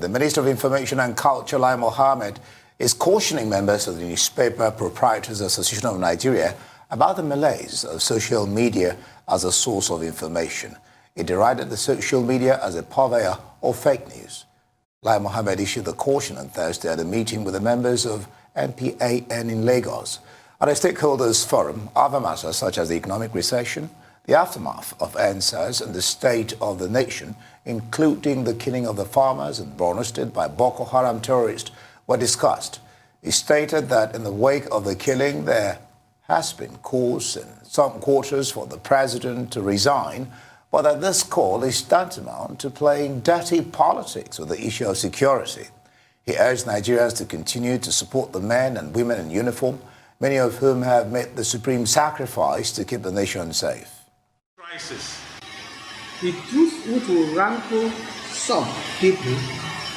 The Minister of Information and Culture, Lai Mohammed, is cautioning members of the Newspaper Proprietors Association of Nigeria about the malaise of social media as a source of information. He derided the social media as a purveyor of fake news. Lai Mohammed issued the caution on Thursday at a meeting with the members of NPAN in Lagos. At a stakeholders forum, other matters such as the economic recession, the aftermath of NSAS and the state of the nation, including the killing of the farmers in Borno State by Boko Haram terrorists, were discussed. He stated that in the wake of the killing, there has been calls in some quarters for the president to resign, but that this call is tantamount to playing dirty politics with the issue of security. He urged Nigerians to continue to support the men and women in uniform, many of whom have made the supreme sacrifice to keep the nation safe. Crisis. The truth which will rankle some people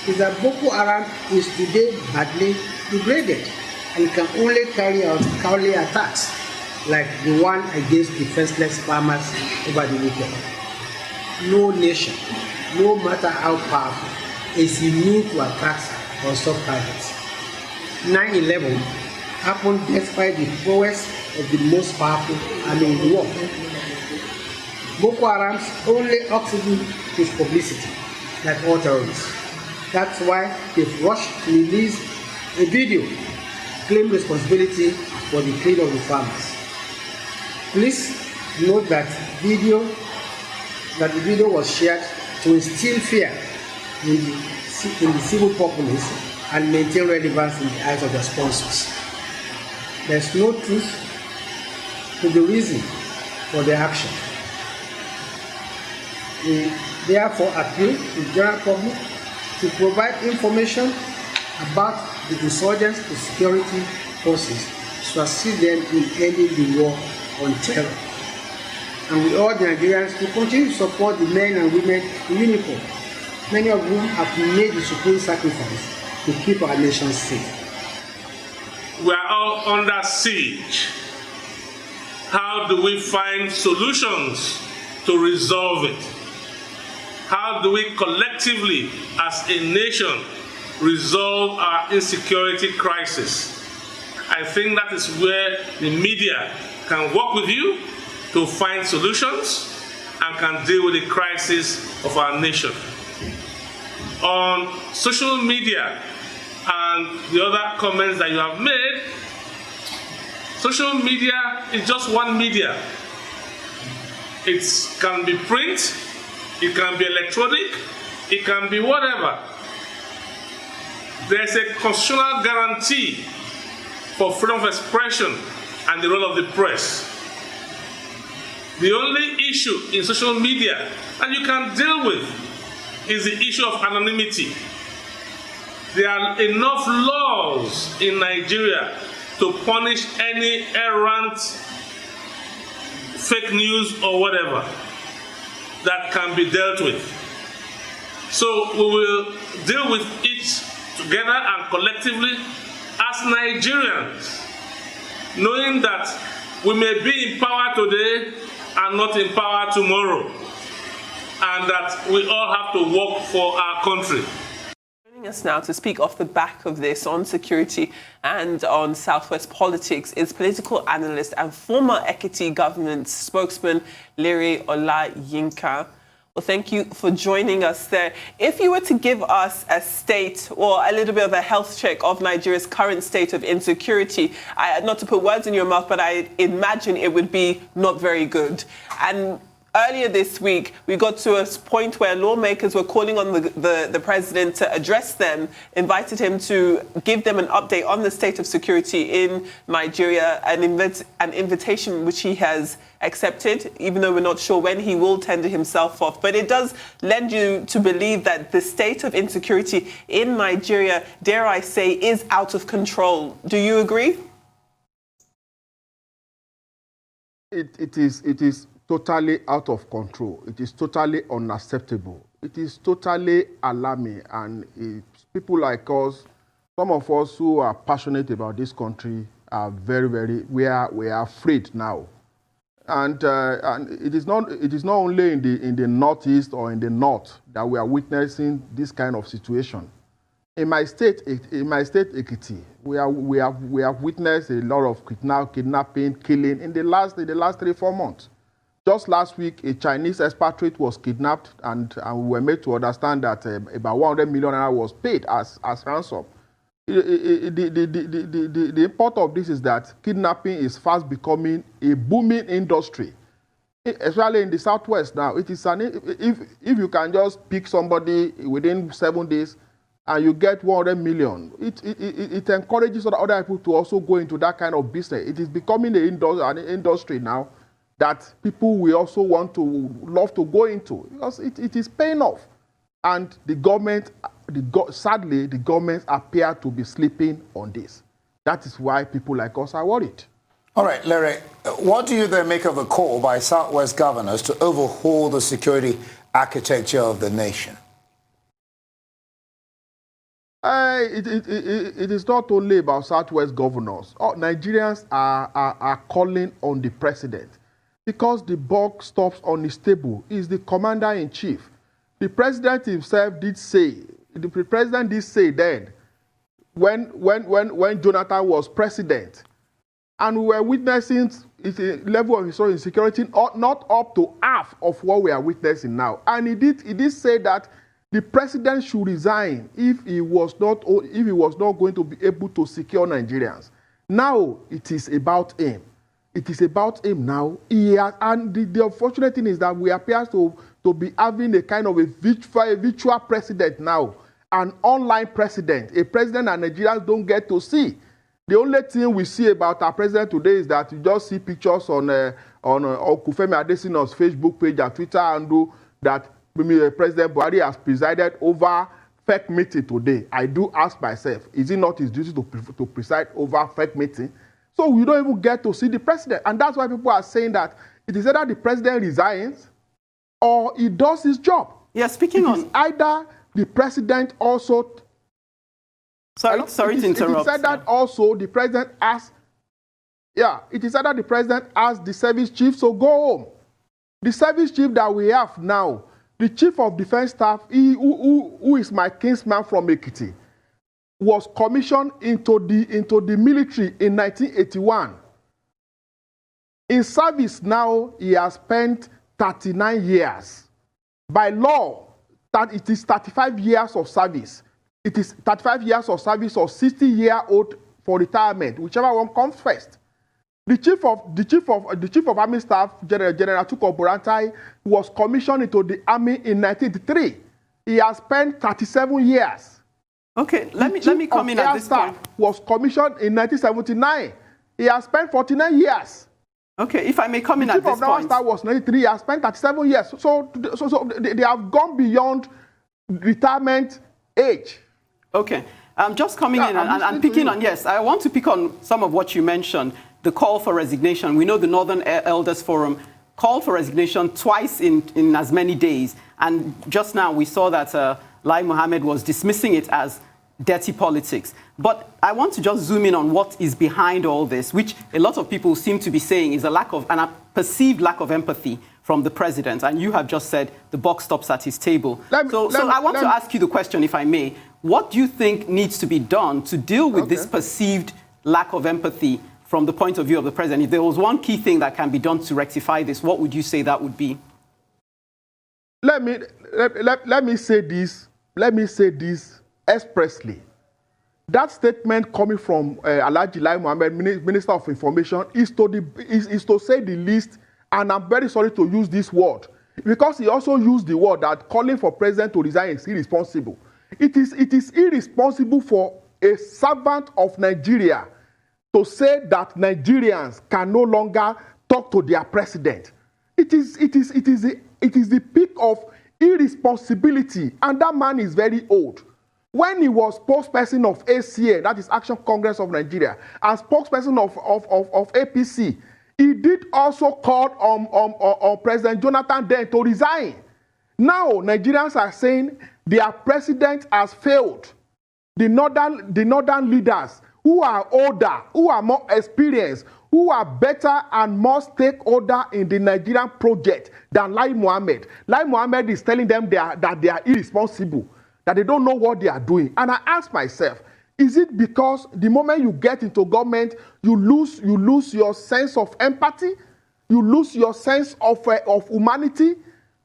is that Boko Haram is today badly degraded and can only carry out cowardly attacks like the one against defenseless farmers over the weekend. No nation, no matter how powerful, is immune to attacks on soft targets. 9/11 happened despite the prowess of the most powerful army in the world. Boko Haram's only oxygen is publicity, like all terrorists. That's why they've rushed to release a video, claim responsibility for the killing of the farmers. Please note that the video was shared to instill fear in the civil populace and maintain relevance in the eyes of their sponsors. There's no truth to the reason for their action. We therefore appeal to the general public to provide information about the insurgents to security forces to assist them in ending the war on terror. And we urge Nigerians to continue to support the men and women in uniform, many of whom have made the supreme sacrifice to keep our nation safe. We are all under siege. How do we find solutions to resolve it? How do we collectively, as a nation, resolve our insecurity crisis? I think that is where the media can work with you to find solutions and can deal with the crisis of our nation. On social media and the other comments that you have made, social media is just one media. It can be print, it can be electronic, it can be whatever. There's a constitutional guarantee for freedom of expression and the role of the press. The only issue in social media that you can deal with is the issue of anonymity. There are enough laws in Nigeria to punish any errant fake news or whatever that can be dealt with. So we will deal with it together and collectively as Nigerians, knowing that we may be in power today and not in power tomorrow, and that we all have to work for our country. Joining us now to speak off the back of this on security and on Southwest politics is political analyst and former Ekiti government spokesman Lere Olayinka. Well, thank you for joining us there. If you were to give us a state or a little bit of a health check of Nigeria's current state of insecurity, not to put words in your mouth, but I imagine it would be not very good. And earlier this week, we got to a point where lawmakers were calling on the president to address them, invited him to give them an update on the state of security in Nigeria, an invitation which he has accepted, even though we're not sure when he will tender himself off. But it does lend you to believe that the state of insecurity in Nigeria, dare I say, is out of control. Do you agree? It is totally out of control. It is totally unacceptable. It is totally alarming. And people like us, some of us who are passionate about this country, are we are afraid now. And it is not only in the northeast or in the north that we are witnessing this kind of situation. In my state, Ekiti, we have witnessed a lot of kidnapping, killing in the last 3-4 months. Just last week, a Chinese expatriate was kidnapped, and we were made to understand that about 100 million naira was paid as ransom. The import of this is that kidnapping is fast becoming a booming industry, especially in the southwest now. It is if you can just pick somebody within 7 days and you get 100 million, it encourages other people to also go into that kind of business. It is becoming an industry now that people will also love to go into, because it is paying off. And the government, sadly, the governments appear to be sleeping on this. That is why people like us are worried. All right, Larry, what do you then make of a call by Southwest governors to overhaul the security architecture of the nation? It is not only about Southwest governors. Nigerians are calling on the president, because the buck stops on his table. He is the commander-in-chief. The president himself did say, then, when Jonathan was president, and we were witnessing a level of insecurity not up to half of what we are witnessing now. And he did say that the president should resign if he was not going to be able to secure Nigerians. Now it is about him. It is about him now. And the unfortunate thing is that we appear to be having a kind of a virtual president now, an online president, a president that Nigerians don't get to see. The only thing we see about our president today is that you just see pictures on Kufemi Adesina's Facebook page and Twitter handle that President Buhari has presided over fake meeting today. I do ask myself, is it not his duty to preside over fake meeting? So we don't even get to see the president. And that's why people are saying that it is either the president resigns or he does his job. Yeah, speaking on... either the president also... Sorry to interrupt. It is either also the president asks... Yeah, it is either the president asks the service chief, so go home. The service chief that we have now, the chief of defense staff, who is my kinsman from Ekiti, was commissioned into the military in 1981. In service now, he has spent 39 years. By law, that it is 35 years of service. It is 35 years of service or 60-year-old for retirement, whichever one comes first. The chief of army staff, General Tuko Burantai, was commissioned into the army in 1983. He has spent 37 years. Okay, let me come in at this point. Was commissioned in 1979. He has spent 49 years. Okay, if I may come in at this point. Chief of Staff was 93. He has spent 37 years. So they have gone beyond retirement age. Okay, I'm just coming in and picking on, yes, I want to pick on some of what you mentioned, the call for resignation. We know the Northern Elders Forum called for resignation twice in as many days. And just now we saw that Lai Mohammed was dismissing it as dirty politics. But I want to just zoom in on what is behind all this, which a lot of people seem to be saying is a perceived lack of empathy from the president. And you have just said the buck stops at his table. So I want to ask you the question, if I may. What do you think needs to be done to deal with this perceived lack of empathy from the point of view of the president? If there was one key thing that can be done to rectify this, what would you say that would be? Let me say this. Let me say this expressly. That statement coming from Alhaji Lai Mohammed, Minister of Information, is to say the least, and I'm very sorry to use this word, because he also used the word that calling for president to resign is irresponsible. It is irresponsible for a servant of Nigeria to say that Nigerians can no longer talk to their president. It is the peak of irresponsibility, and that man is very old. When he was spokesperson of ACA, that is Action Congress of Nigeria, and spokesperson of APC, he did also call on President Jonathan then to resign. Now Nigerians are saying their president has failed. The northern leaders who are older, who are more experienced, who are better and more stakeholder in the Nigerian project than Lai Mohammed. Lai Mohammed is telling them that they are irresponsible. that they don't know what they are doing. And I ask myself, is it because the moment you get into government, you lose your sense of empathy? You lose your sense of humanity?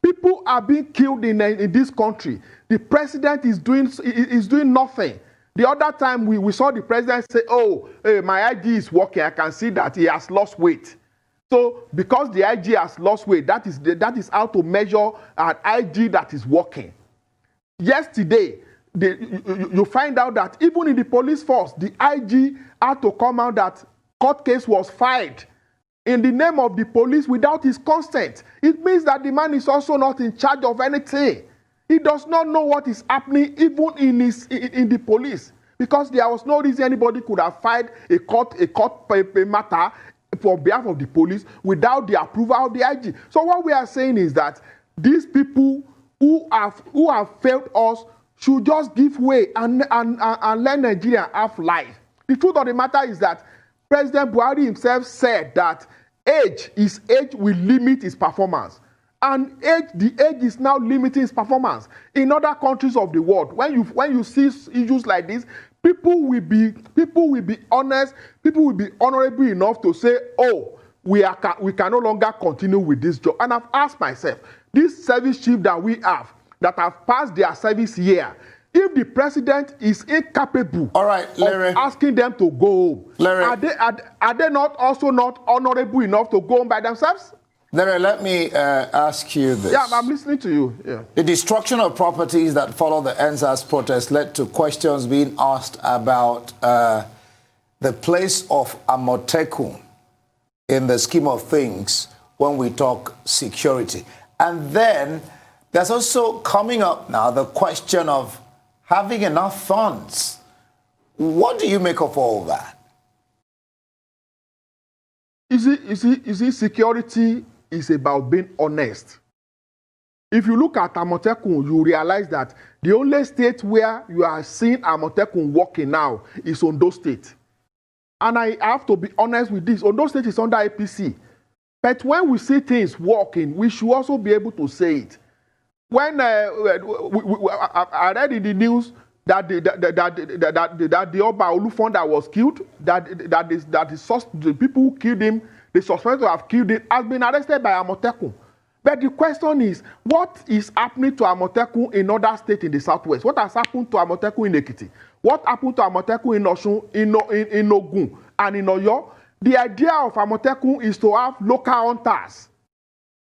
People are being killed in this country. The president is doing nothing. The other time we saw the president say, oh, hey, my IG is working. I can see that he has lost weight. So because the IG has lost weight, that is how to measure an IG that is working. Yesterday, you find out that even in the police force, the IG had to come out that court case was filed in the name of the police without his consent. It means that the man is also not in charge of anything. He does not know what is happening even in the police, because there was no reason anybody could have filed a court matter for behalf of the police without the approval of the IG. So what we are saying is that these people who have failed us should just give way and let Nigeria have life. The truth of the matter is that President Buhari himself said that age will limit his performance. And the age is now limiting his performance. In other countries of the world, when you see issues like this, people will be honest, people will be honorable enough to say, oh, we can no longer continue with this job. And I've asked myself, this service chief that we have, that have passed their service year, if the president is incapable of asking them to go home, are they not also not honorable enough to go home by themselves? Larry, let me ask you this. Yeah, I'm listening to you. Yeah. The destruction of properties that followed the NSAS protest led to questions being asked about the place of Amotekun in the scheme of things when we talk security. And then there's also coming up now the question of having enough funds. What do you make of all that? You see, security is about being honest. If you look at Amotekun, you realize that the only state where you are seeing Amotekun working now is Ondo State. And I have to be honest with this. Ondo State is under APC. But when we see things working, we should also be able to say it. When I read in the news that the Oba Olufon that was killed, the people who killed him, the suspected to have killed him, has been arrested by Amotekun. But the question is, what is happening to Amotekun in other states in the southwest? What has happened to Amotekun in Ekiti? What happened to Amotekun in Osun, in Ogun, and in Oyo? The idea of Amotekun is to have local hunters.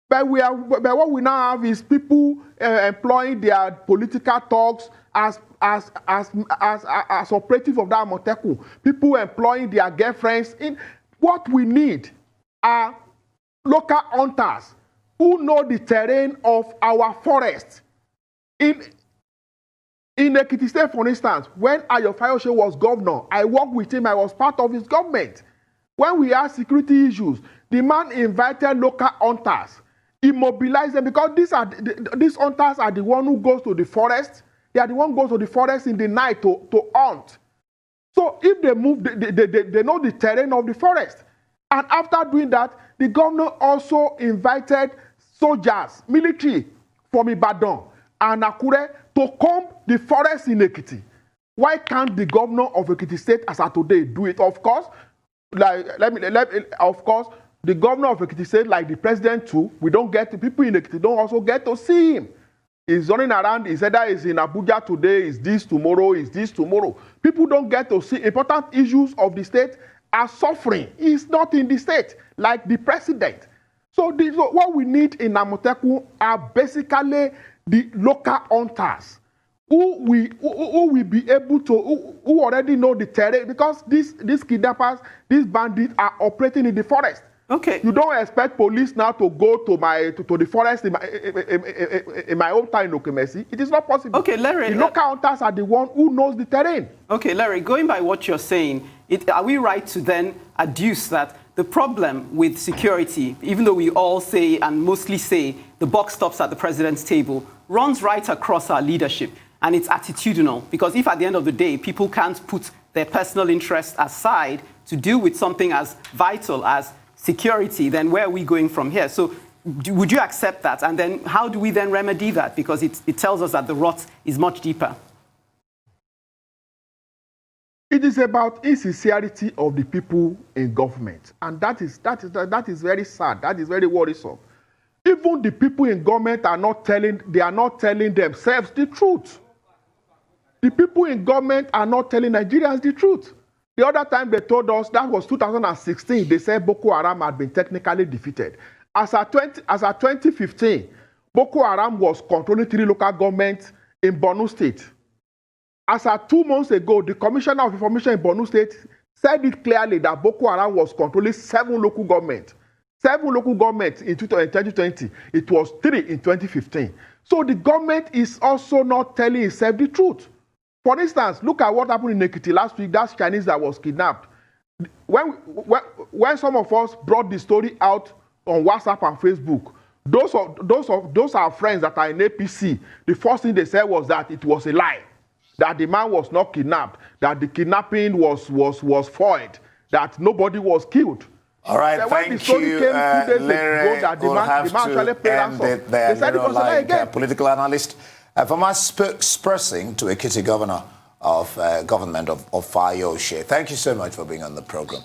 But what we now have is people employing their political thugs as operative of that Amotekun. People employing their girlfriends. What we need are local hunters who know the terrain of our forest. In Ekiti State, for instance, when Ayo Fayose was governor, I worked with him, I was part of his government. When we had security issues, the man invited local hunters. He mobilized them because these hunters are the one who goes to the forest. They are the one who goes to the forest in the night to hunt. So if they move, they know the terrain of the forest. And after doing that, the governor also invited soldiers, military from Ibadan and Akure to comb the forest in Ekiti. Why can't the governor of Ekiti State as of today do it? Of course, the governor of Ekiti State, like the president too, people in Ekiti don't also get to see him. He's running around, he said that he's in Abuja today, is this tomorrow. People don't get to see important issues of the state are suffering. He's not in the state, like the president. So what we need in Amotekun are basically the local hunters who will be able to, who already know the terrain, because these kidnappers, these bandits are operating in the forest. Okay. You don't expect police now to go to the forest in my hometown in Okemesi. It is not possible. Okay, Larry. The local hunters are the one who knows the terrain. Okay, Larry, going by what you're saying, are we right to then adduce that the problem with security, even though we all say and mostly say the buck stops at the president's table, runs right across our leadership, and it's attitudinal? Because if at the end of the day, people can't put their personal interests aside to deal with something as vital as security, then where are we going from here? So would you accept that? And then how do we then remedy that? Because it tells us that the rot is much deeper. It is about insincerity of the people in government, and that is very sad. That is very worrisome. Even the people in government are not telling themselves the truth. The people in government are not telling Nigerians the truth. The other time they told us, that was 2016, they said Boko Haram had been technically defeated. As at 2015, Boko Haram was controlling 3 local governments in Borno State. As at 2 months ago, the Commissioner of Information in Borno State said it clearly that Boko Haram was controlling 7 local governments. 7 local governments in 2020. It was 3 in 2015. So the government is also not telling itself the truth. For instance, look at what happened in Ekiti last week. That Chinese that was kidnapped. When some of us brought the story out on WhatsApp and Facebook, those are friends that are in APC. The first thing they said was that it was a lie, that the man was not kidnapped, that the kidnapping was foiled, that nobody was killed. All right, thank you, Larry. We'll have to end it there. Larry, political analyst, former spokesperson to Ekiti Governor of Government of Fayoshe. Thank you so much for being on the program.